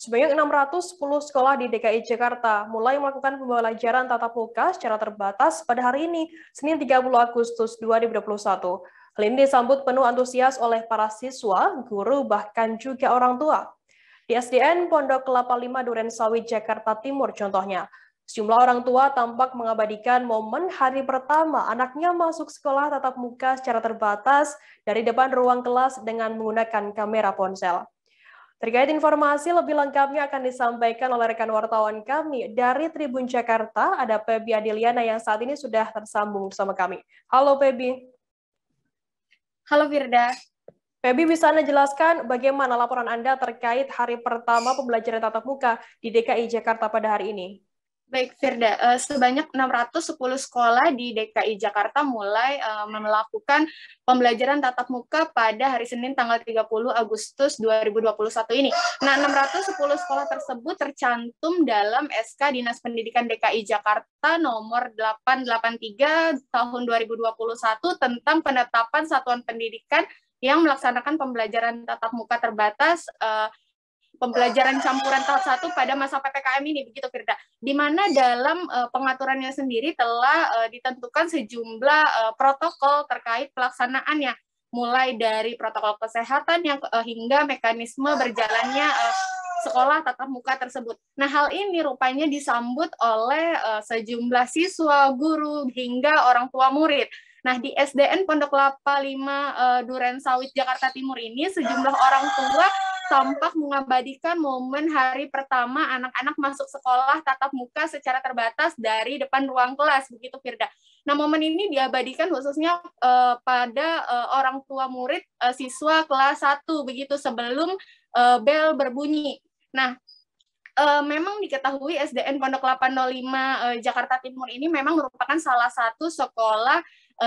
Sebanyak 610 sekolah di DKI Jakarta mulai melakukan pembelajaran tatap muka secara terbatas pada hari ini, Senin 30 Agustus 2021. Hal ini disambut penuh antusias oleh para siswa, guru, bahkan juga orang tua. Di SDN Pondok Kelapa 5 Durensawit, Jakarta Timur contohnya, sejumlah orang tua tampak mengabadikan momen hari pertama anaknya masuk sekolah tatap muka secara terbatas dari depan ruang kelas dengan menggunakan kamera ponsel. Terkait informasi lebih lengkapnya akan disampaikan oleh rekan wartawan kami dari Tribun Jakarta, ada Pebi Adiliana yang saat ini sudah tersambung bersama kami. Halo Pebi. Halo Firda. Pebi, bisa Anda jelaskan bagaimana laporan Anda terkait hari pertama pembelajaran tatap muka di DKI Jakarta pada hari ini? Baik Firda, sebanyak 610 sekolah di DKI Jakarta mulai melakukan pembelajaran tatap muka pada hari Senin tanggal 30 Agustus 2021 ini. Nah, 610 sekolah tersebut tercantum dalam SK Dinas Pendidikan DKI Jakarta nomor 883 tahun 2021 tentang penetapan satuan pendidikan yang melaksanakan pembelajaran tatap muka terbatas pembelajaran campuran tahap 1 pada masa PPKM ini, begitu Firda. Di mana dalam pengaturannya sendiri telah ditentukan sejumlah protokol terkait pelaksanaannya, mulai dari protokol kesehatan yang hingga mekanisme berjalannya sekolah tatap muka tersebut. Nah, hal ini rupanya disambut oleh sejumlah siswa, guru, hingga orang tua murid. Nah, di SDN Pondok Kelapa 5 Durensawit, Jakarta Timur ini, sejumlah orang tua tampak mengabadikan momen hari pertama anak-anak masuk sekolah tatap muka secara terbatas dari depan ruang kelas, begitu Firda. Nah, momen ini diabadikan khususnya pada orang tua murid siswa kelas 1, begitu sebelum bel berbunyi. Nah, memang diketahui SDN Pondok Kelapa 05 Jakarta Timur ini memang merupakan salah satu sekolah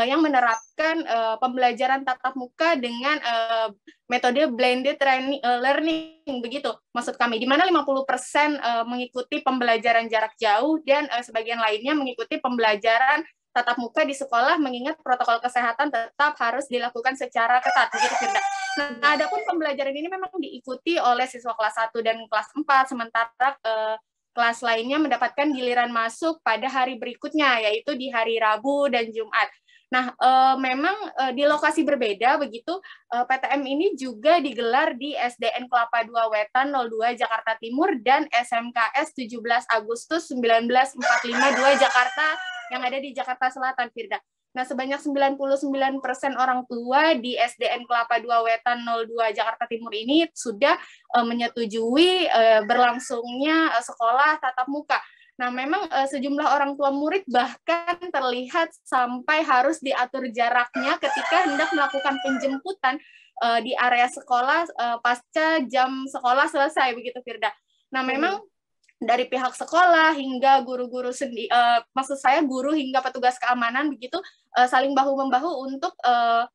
yang menerapkan pembelajaran tatap muka dengan metode blended learning, begitu maksud kami, di mana 50% mengikuti pembelajaran jarak jauh dan sebagian lainnya mengikuti pembelajaran tatap muka di sekolah, mengingat protokol kesehatan tetap harus dilakukan secara ketat, begitu Firda. Nah, adapun pembelajaran ini memang diikuti oleh siswa kelas 1 dan kelas 4, sementara kelas lainnya mendapatkan giliran masuk pada hari berikutnya, yaitu di hari Rabu dan Jumat. Nah, memang di lokasi berbeda, begitu PTM ini juga digelar di SDN Kelapa 2 Wetan 02 Jakarta Timur dan SMKS 17 Agustus 1945 2 Jakarta yang ada di Jakarta Selatan, Firda. Nah, sebanyak 99% orang tua di SDN Kelapa 2 Wetan 02 Jakarta Timur ini sudah menyetujui berlangsungnya sekolah tatap muka. Nah, memang sejumlah orang tua murid bahkan terlihat sampai harus diatur jaraknya ketika hendak melakukan penjemputan di area sekolah pasca jam sekolah selesai, begitu Firda. Nah, memang dari pihak sekolah hingga guru-guru maksud saya guru hingga petugas keamanan begitu saling bahu-membahu untuk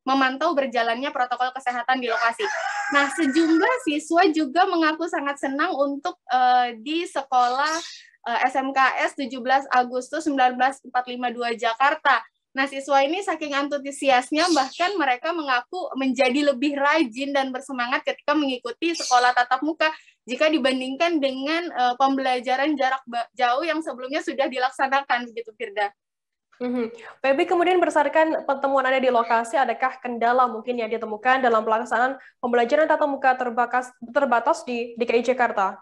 memantau berjalannya protokol kesehatan di lokasi. Nah, sejumlah siswa juga mengaku sangat senang untuk di sekolah SMKS 17 Agustus 1945 2 Jakarta. Nah, siswa ini saking antusiasnya bahkan mereka mengaku menjadi lebih rajin dan bersemangat ketika mengikuti sekolah tatap muka jika dibandingkan dengan pembelajaran jarak jauh yang sebelumnya sudah dilaksanakan, begitu Firda. Pebi, kemudian berdasarkan pertemuan Anda di lokasi, adakah kendala mungkin yang ditemukan dalam pelaksanaan pembelajaran tatap muka terbatas di DKI Jakarta?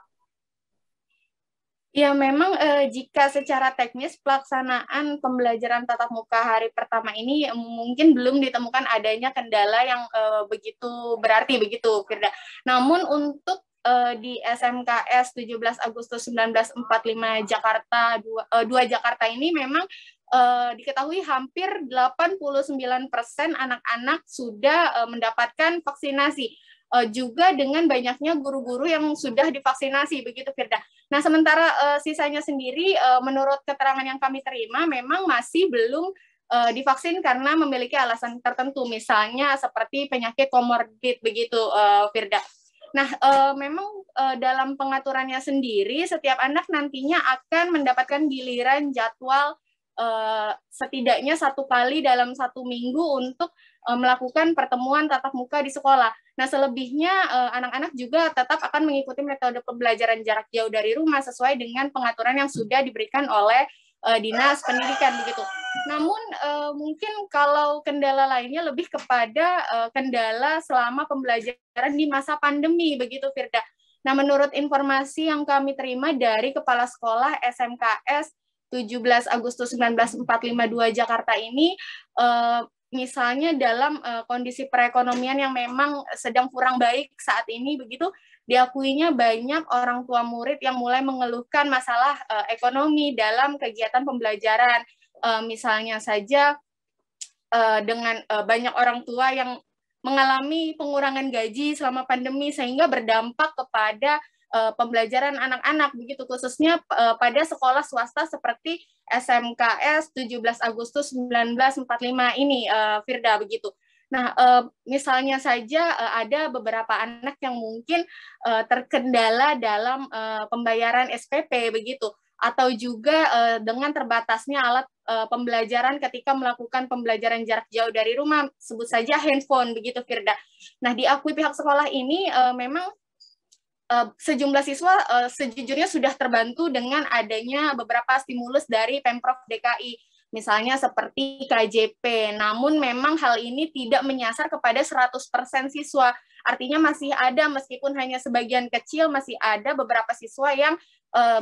Ya, memang jika secara teknis pelaksanaan pembelajaran tatap muka hari pertama ini mungkin belum ditemukan adanya kendala yang begitu berarti, begitu Firda. Namun untuk di SMKS 17 Agustus 1945 Jakarta 2 Jakarta ini memang diketahui hampir 89% anak-anak sudah mendapatkan vaksinasi. Juga dengan banyaknya guru-guru yang sudah divaksinasi, begitu Firda. Nah, sementara sisanya sendiri, menurut keterangan yang kami terima, memang masih belum divaksin karena memiliki alasan tertentu, misalnya seperti penyakit komorbid, begitu Firda. Nah, memang dalam pengaturannya sendiri, setiap anak nantinya akan mendapatkan giliran jadwal setidaknya 1 kali dalam 1 minggu untuk melakukan pertemuan tatap muka di sekolah. Nah, selebihnya anak-anak juga tetap akan mengikuti metode pembelajaran jarak jauh dari rumah sesuai dengan pengaturan yang sudah diberikan oleh Dinas Pendidikan begitu. Namun mungkin kalau kendala lainnya lebih kepada kendala selama pembelajaran di masa pandemi begitu, Firda. Nah, menurut informasi yang kami terima dari Kepala Sekolah SMKS 17 Agustus 1945 Jakarta ini, misalnya dalam kondisi perekonomian yang memang sedang kurang baik saat ini begitu, diakuinya banyak orang tua murid yang mulai mengeluhkan masalah ekonomi dalam kegiatan pembelajaran. Misalnya saja dengan banyak orang tua yang mengalami pengurangan gaji selama pandemi sehingga berdampak kepada pembelajaran anak-anak begitu, khususnya pada sekolah swasta seperti SMKS 17 Agustus 1945 ini, Firda begitu. Nah, misalnya saja ada beberapa anak yang mungkin terkendala dalam pembayaran SPP begitu, atau juga dengan terbatasnya alat pembelajaran ketika melakukan pembelajaran jarak jauh dari rumah, sebut saja handphone begitu, Firda. Nah, diakui pihak sekolah ini memang sejumlah siswa sejujurnya sudah terbantu dengan adanya beberapa stimulus dari Pemprov DKI, misalnya seperti KJP. Namun memang hal ini tidak menyasar kepada 100% siswa. Artinya masih ada, meskipun hanya sebagian kecil, masih ada beberapa siswa yang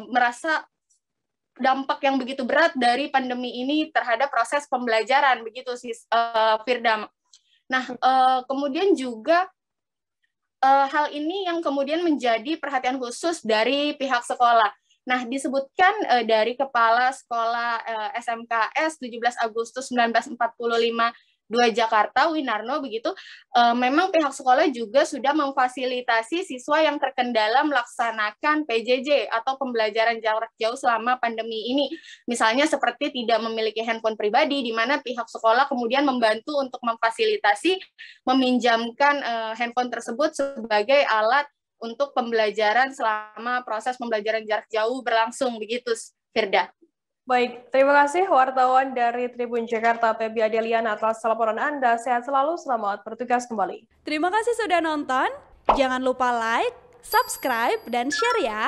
merasa dampak yang begitu berat dari pandemi ini terhadap proses pembelajaran, begitu Firda. Nah, kemudian juga hal ini yang kemudian menjadi perhatian khusus dari pihak sekolah. Nah, disebutkan dari Kepala Sekolah SMKS 17 Agustus 1945 Jakarta, Winarno, begitu, memang pihak sekolah juga sudah memfasilitasi siswa yang terkendala melaksanakan PJJ atau pembelajaran jarak jauh selama pandemi ini. Misalnya seperti tidak memiliki handphone pribadi, di mana pihak sekolah kemudian membantu untuk memfasilitasi, meminjamkan handphone tersebut sebagai alat untuk pembelajaran selama proses pembelajaran jarak jauh berlangsung, begitu, Firda. Baik, terima kasih wartawan dari Tribun Jakarta, Febi Adeliana, atas laporan Anda. Sehat selalu, selamat bertugas kembali. Terima kasih sudah nonton. Jangan lupa like, subscribe, dan share ya.